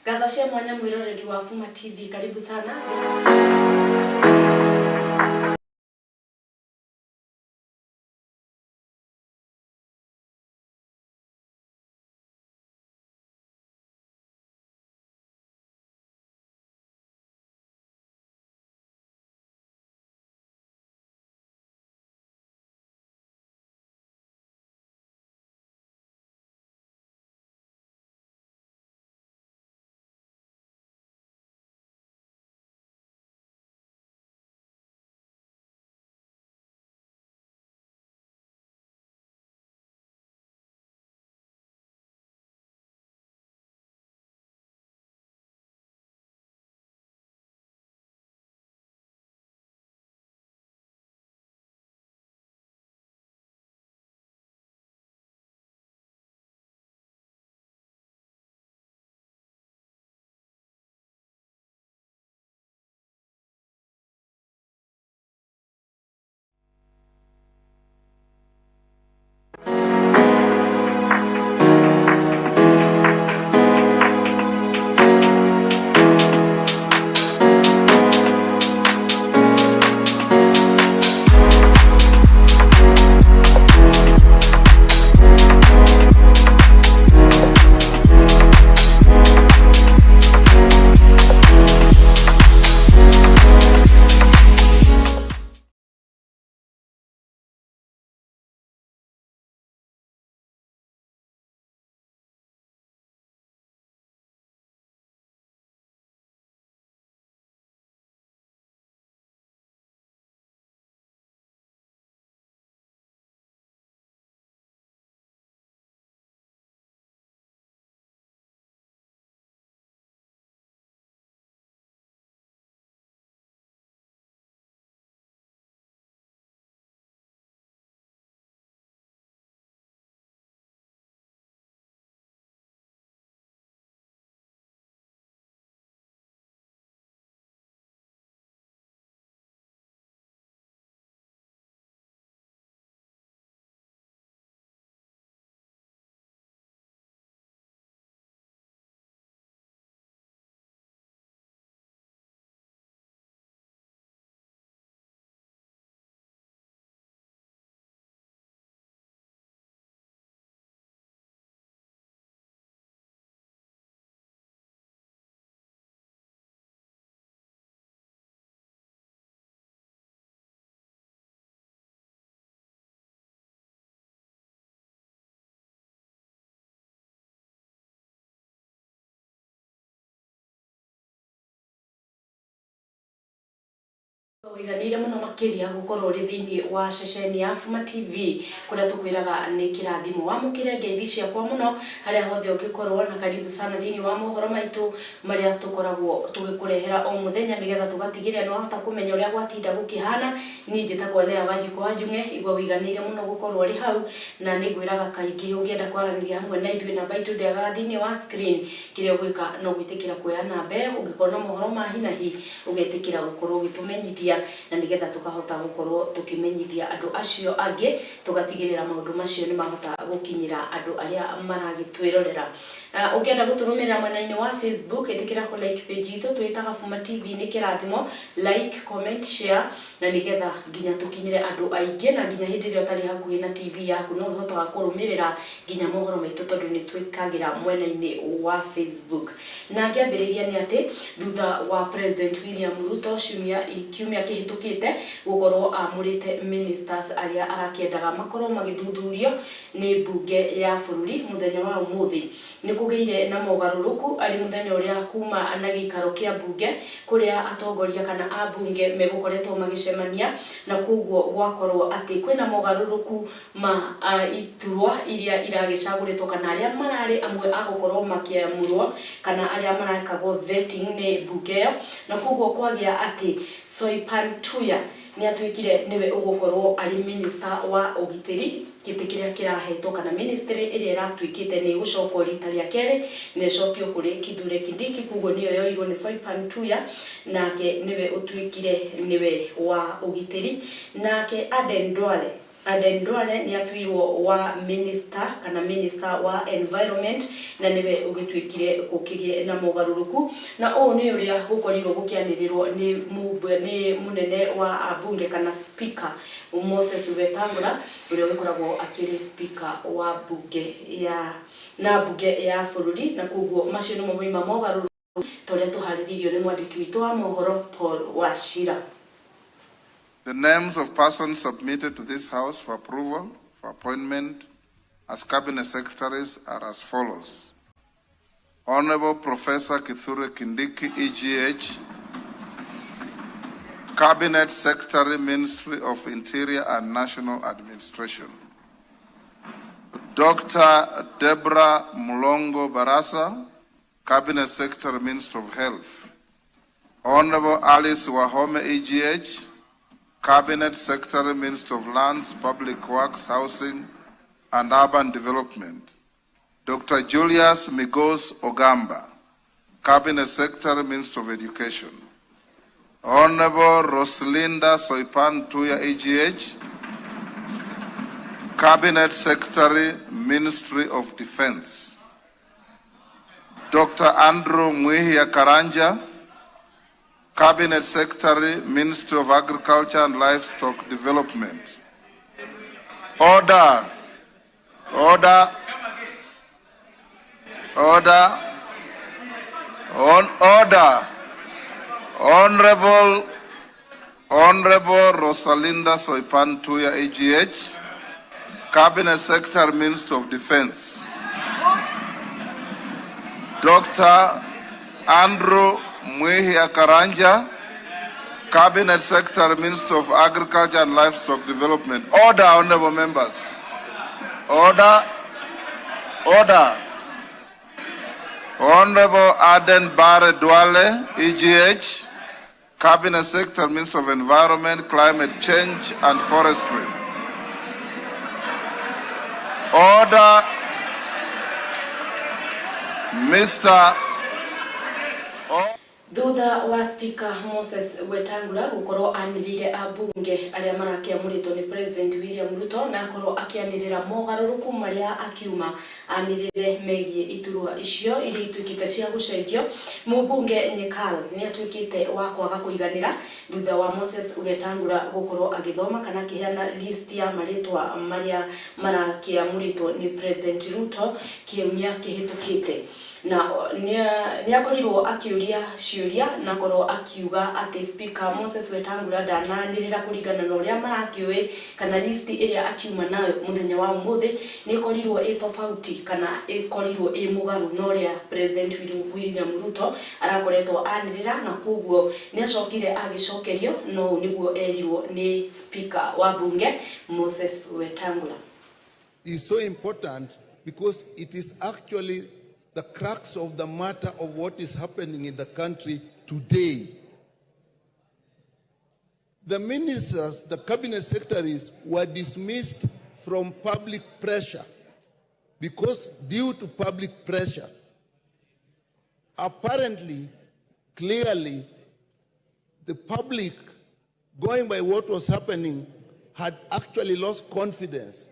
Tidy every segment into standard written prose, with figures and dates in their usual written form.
Gathashia mwanya mwiroreri wa Fuma Tv, karibu sana. Wiganire muno makiria gukorwo ri thiini wa ceceni ya Fuma Tv kuria tukwiraga ni kirathimo wa mukire ngeithi ciakwa muno haria hothe ungikorwo na karibu sana thiini wa mohoro maitu maria tukoragwo tugikurehera o muthenya nigetha tugatigirira no hata kumenya uria gwatinda gukihana ni njitagwo Lea Wanjiko Wanjunge igwa wiganire muno gukorwo ri hau na ni ngwiraga kaingi ungienda kwaraniria hamwe na ithui namba itu ndiaga thiini wa screen kiria gwika no gwitikira kuoya namba ungikorwo mohoro ma hinahi ugetikira gukorwo gitumenyithia na nigetha tukahota gukorwo tukimenyithia andu acio angi tugatigirira maundu macio ni mahota gukinyira andu aria maragitwirorera. Ukienda guturumirira mwena-ini wa Facebook itikira ku like page itu twitaga Fuma Tv ni kirathimo, like, comment, share na nigetha nginya tukinyire andu aingi na nginya hindi ria utari hakuhi na TV yaku no uhotaga kurumirira nginya mohoro maitu tondu ni twikagira mwena-ini wa Facebook. Na ngiambiriria ni ati thutha wa President William Ruto kiumia kihitukite gukorwo amurite ministers aria arakiendaga makorwo magithuthurio ni bunge ya bururi muthenya wa umuthi ni kugeire na mogaruruku ari muthenya uria kuma na gikaro kia bunge kuria atongoria kana abunge megukoretwo magicemania na kuguo gwakorwo ati kwina mogaruruku ma iturwa iria iragicaguritwo kana aria marari amwe agukorwo makiamurwo kana aria marakagwo vetting ni bunge na kuguo kwagia ati Soipan Tuya ni atwikire niwe ugukorwo ari minister wa ugitiri kitikiria kirahetwo kana ministry iria iratwikite ni gucokwo rita ria kere ni cokio kuri Kithure Kindiki kuguo niyo yoirwo ni Soipan Tuya nake niwe utwikire niwe wa ugitiri nake Aden Duale Aden Duale ni atuirwo wa minister kana minister wa environment na niwe ugitwikire kukigie na mogaruruku na o ni uria gukorirwo gukianirirwo ni munene wa abunge kana speaker Moses Wetangula uria ukoragwo akiri speaker wa bunge ya bururi na kuguo macio no moima mogaruruku toria tuhariririo ni mwandiki witu wa mohoro Paul Wachira. The names of persons submitted to this House for approval for appointment as Cabinet Secretaries are as follows. Honorable Professor Kithure Kindiki, EGH, Cabinet Secretary, Ministry of Interior and National Administration. Dr. Deborah Mulongo Barasa, Cabinet Secretary, Ministry of Health. Honorable Alice Wahome, EGH, Cabinet Secretary, Minister of Lands, Public Works, Housing and Urban Development. Dr. Julius Migos Ogamba, Cabinet Secretary, Minister of Education. Honorable Roslinda Soipan Tuya, EGH, Cabinet Secretary, Ministry of Defense. Dr. Andrew Mwihia Karanja, Cabinet Secretary, Ministry of Agriculture and Livestock Development. Order. Order. Order. On order. Honorable Rosalinda Soipan Tuya, AGH, Cabinet Secretary, Ministry of Defense. Dr. Andrew Mwihia Karanja, Cabinet Secretary, Minister of Agriculture and Livestock Development. Order, honorable members. Order. Order. Honorable Aden Bare Duale, EGH, Cabinet Secretary, Minister of Environment, Climate Change and Forestry. Order. Mr. Thutha wa Speaker Moses Wetangula gukorwo anirire abunge aria marakiamuritwo ni President William Ruto na akorwo akianirira mogaruruku maria akiuma anirire megie iturwa icio iria itwikite cia gucenjio mubunge Nyikal ni atwikite wa kwaga kuiganira thutha wa Moses Wetangula gukorwo agithoma kana kiheana list ya maritwa maria marakiamuritwo ni President Ruto kiumia kihitukite na ni akorirwo akiuria ciuria na korwo akiuga ati Speaker Moses Wetangula ndananirira kuringana na uria marakiwe kana list iria akiuma nayo muthenya wa umuthi ni korirwo tofauti kana korirwo mugaru na uria President William Ruto arakoretwo anirira na kuguo ni acokire agicokerio no niguo erirwo ni Speaker wa bunge Moses Wetangula. Is so important because it is actually the crux of the matter of what is happening in the country today. The ministers, the cabinet secretaries were dismissed from public pressure because due to public pressure, apparently, clearly, the public, going by what was happening, had actually lost confidence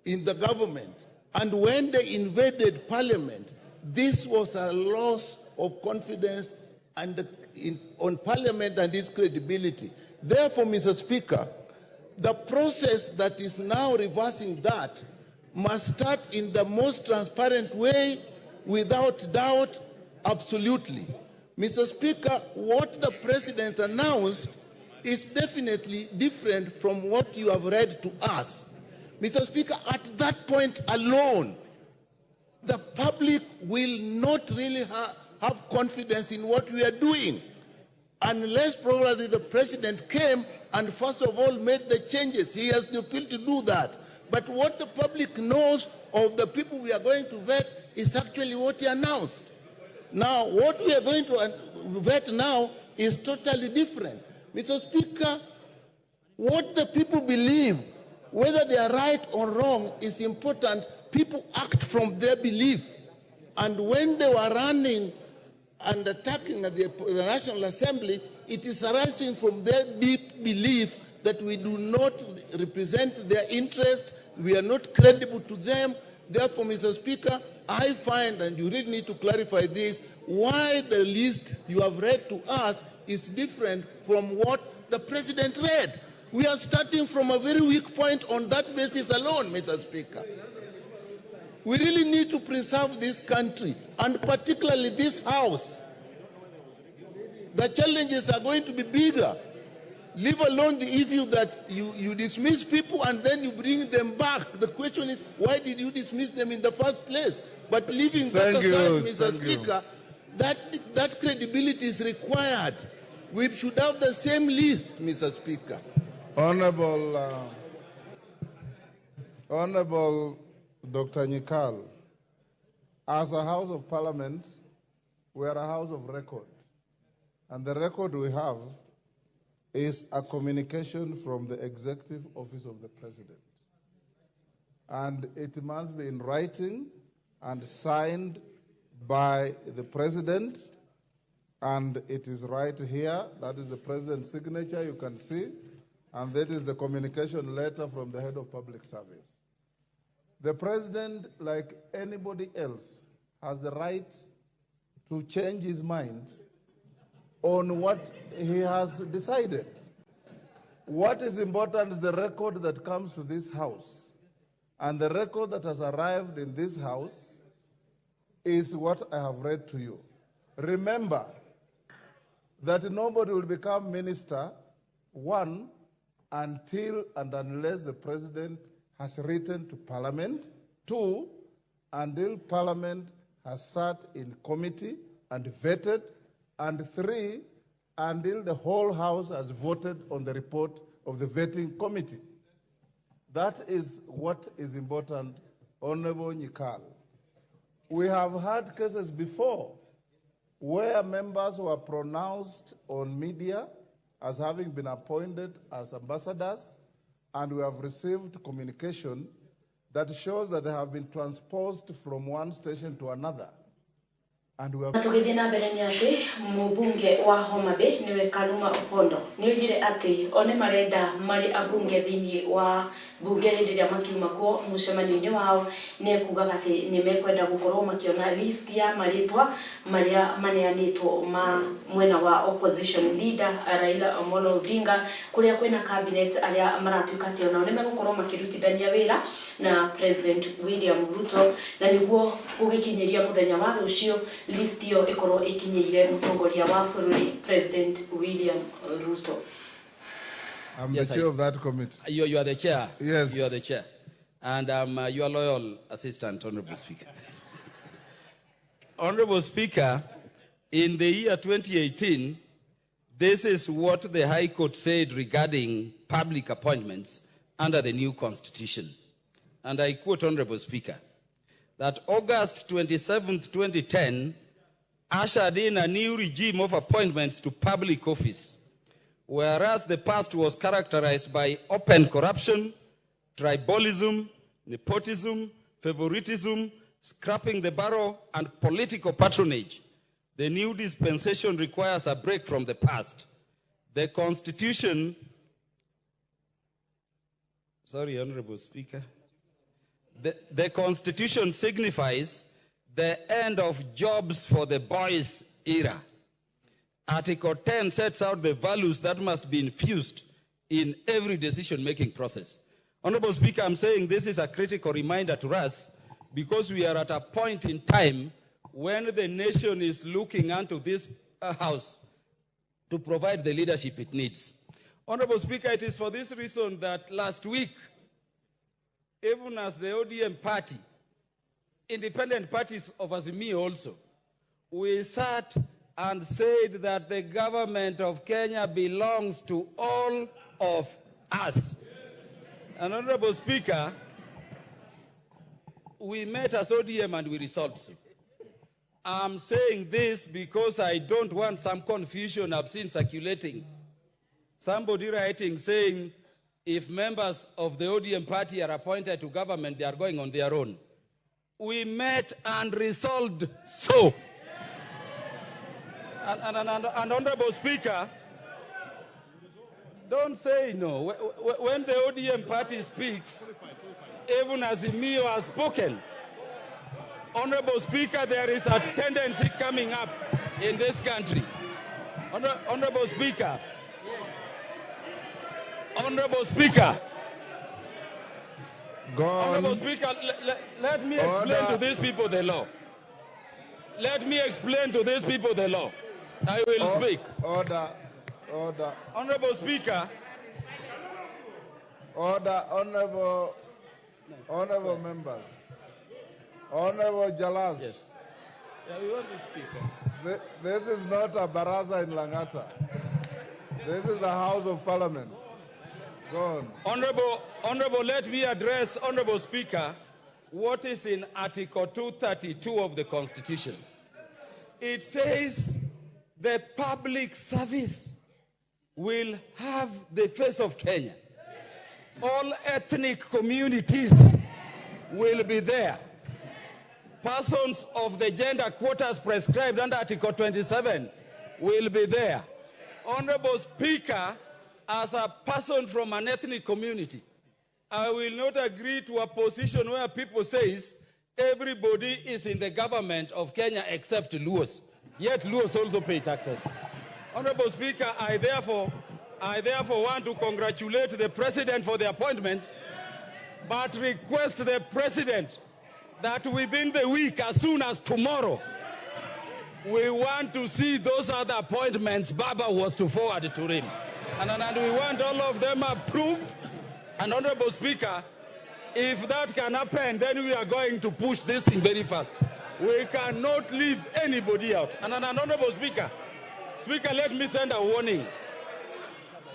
in the government. And when they invaded parliament, this was a loss of confidence on parliament and its credibility. Therefore, Mr. Speaker, the process that is now reversing that must start in the most transparent way, without doubt, absolutely. Mr. Speaker, what the President announced is definitely different from what you have read to us. Mr. Speaker, at that point alone, the public will not really have confidence in what we are doing, unless probably the President came and first of all made the changes. He has the ability to do that. But what the public knows of the people we are going to vet is actually what he announced. Now, what we are going to vet now is totally different. Mr. Speaker, what the people believe, whether they are right or wrong, is important. People act from their belief. And when they were running and attacking at the National Assembly, it is arising from their deep belief that we do not represent their interest, we are not credible to them. Therefore, Mr. Speaker, I find, and you really need to clarify this, why the list you have read to us is different from what the President read. We are starting from a very weak point on that basis alone, Mr. Speaker. We really need to preserve this country, and particularly this House. The challenges are going to be bigger. Leave alone the issue that you dismiss people and then you bring them back. The question is, why did you dismiss them in the first place? But leaving that aside, Mr. Speaker, that credibility is required. We should have the same list, Mr. Speaker. Honorable Dr. Nyikal, as a House of Parliament, we are a House of record. And the record we have is a communication from the Executive Office of the President. And it must be in writing and signed by the President. And it is right here. That is the President's signature, you can see. And that is the communication letter from the Head of Public Service. The President, like anybody else, has the right to change his mind on what he has decided. What is important is the record that comes to this House. And the record that has arrived in this House is what I have read to you. Remember that nobody will become minister, one, until and unless the President has written to Parliament, two, until Parliament has sat in committee and vetted, and three, until the whole House has voted on the report of the vetting committee. That is what is important, Honorable Nyikal. We have had cases before where members were pronounced on media as having been appointed as ambassadors, and we have received communication that shows that they have been transposed from one station to another. And we have Tugithie na mbere ni ati mubunge wa Homa Bay niwe Kaluma Opondo nigire ati one marenda mari abunge thini wa bunge rindiria makiuma ko mucemanio-ini wao ne kugaga ati ni mekwenda gukorwo makiona list ya maritwa maria maneanitwo ma mwena wa opposition leader Raila Amolo Odinga kuria kwina cabinet aria maratuika ati ona ne megukorwo makirutithania wira na President William Ruto na niguo gugikinyiria muthenya wa rucio list yo ikorwo ikinyiire mutongoria wa bururi President William Ruto. I'm the chair of that committee. You are the chair? Yes. You are the chair. And you are loyal assistant, Honorable Speaker. Honorable Speaker, in the year 2018, this is what the High Court said regarding public appointments under the new constitution. And I quote, Honorable Speaker, that August 27th, 2010, ushered in a new regime of appointments to public office, whereas the past was characterized by open corruption, tribalism, nepotism, favoritism, scrapping the barrow, and political patronage. The new dispensation requires a break from the past. The Constitution, sorry, Honorable Speaker, the Constitution signifies the end of jobs for the boys era. Article 10 sets out the values that must be infused in every decision-making process. Honorable Speaker, I'm saying this is a critical reminder to us because we are at a point in time when the nation is looking unto this House to provide the leadership it needs. Honorable Speaker, it is for this reason that last week, even as the ODM party, independent parties of Azimio also, we sat and said that the government of Kenya belongs to all of us. And Honorable Speaker, we met as ODM and we resolved so. I'm saying this because I don't want some confusion I've seen circulating. Somebody writing saying if members of the ODM party are appointed to government, they are going on their own. We met and resolved so. And Honorable Speaker, Don't say no. When the ODM party speaks, even as Emio has spoken, Honorable Speaker, there is a tendency coming up in this country. Honorable Speaker. Honorable Speaker. Honorable Speaker, let me explain to these people the law. Let me explain to these people the law. I will speak. Order. Honorable Speaker. Order, honorable members. Honorable Jalas. Yes. Yeah, we want to speak. This is not a baraza in Langata. This is a House of Parliament. Go on. Honorable, let me address, Honorable Speaker, what is in Article 232 of the Constitution. It says the public service will have the face of Kenya. All ethnic communities will be there. Persons of the gender quotas prescribed under Article 27 will be there. Honorable Speaker, as a person from an ethnic community, I will not agree to a position where people say everybody is in the government of Kenya except Luos. Yet Luos also pay taxes. Honorable Speaker, I therefore want to congratulate the President for the appointment, but request the President that within the week, as soon as tomorrow, we want to see those other appointments Baba was to forward to him. And we want all of them approved. And Honorable Speaker, if that can happen, then we are going to push this thing very fast. We cannot leave anybody out. And Honorable Speaker, let me send a warning.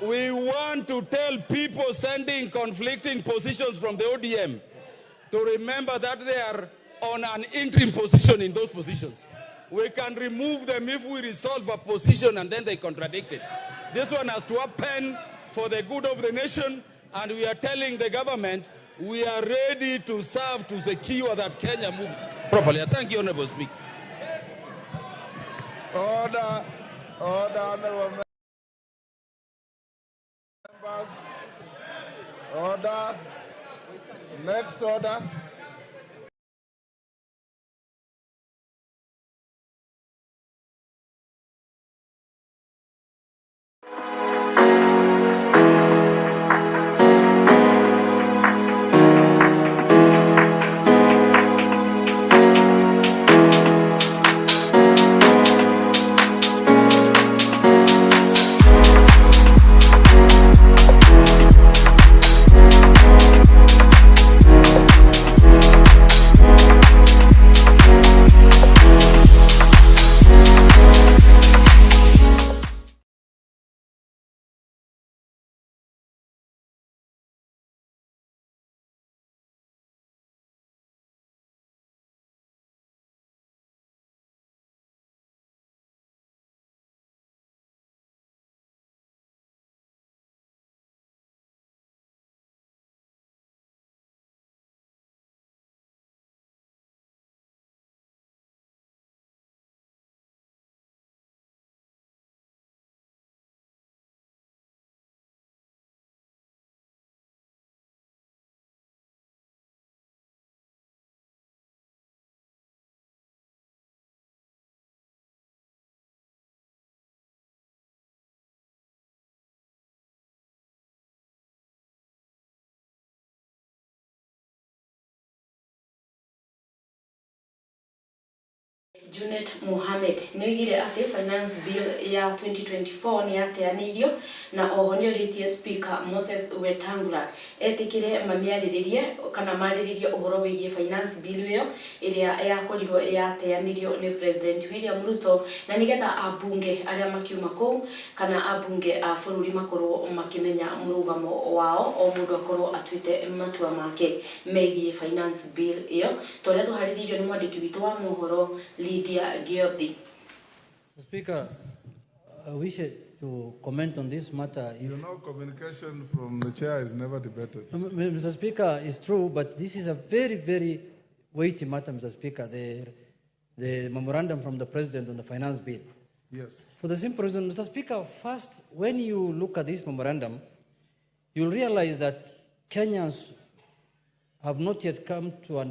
We want to tell people sending conflicting positions from the ODM to remember that they are on an interim position in those positions. We can remove them if we resolve a position and then they contradict it. This one has to happen for the good of the nation, and we are telling the government we are ready to serve to secure that Kenya moves properly. Thank you, Honorable Speaker. Order, honorable members. Order. Next order. Junet Mohamed nĩoigire atĩ finance bill ya 2024 nĩ yateanĩirio na oho nĩoritie Speaker Moses Wetangula etĩkĩre mamiarĩrĩrie kana marĩrĩrie ũhoro wĩgiĩ finance bill ĩyo ĩrĩa yakorirwo yateanĩirio nĩ President William Ruto na nĩgetha abunge arĩa makiuma kũu kana abunge a bũrũri makorwo makĩmenya mũrũgamo wao o mũndũ akorwo atuĩte matua make megiĩ finance bill ĩyo tondũ tũharĩrĩirio nĩ mwandĩki witũ wa mohoro Speaker, I wish to comment on this matter. You know, communication from the chair is never debated. Mr. Speaker, it's true, but this is a very, very weighty matter, Mr. Speaker, the memorandum from the President on the finance bill. Yes. For the simple reason, Mr. Speaker, first, when you look at this memorandum, you'll realize that Kenyans have not yet come to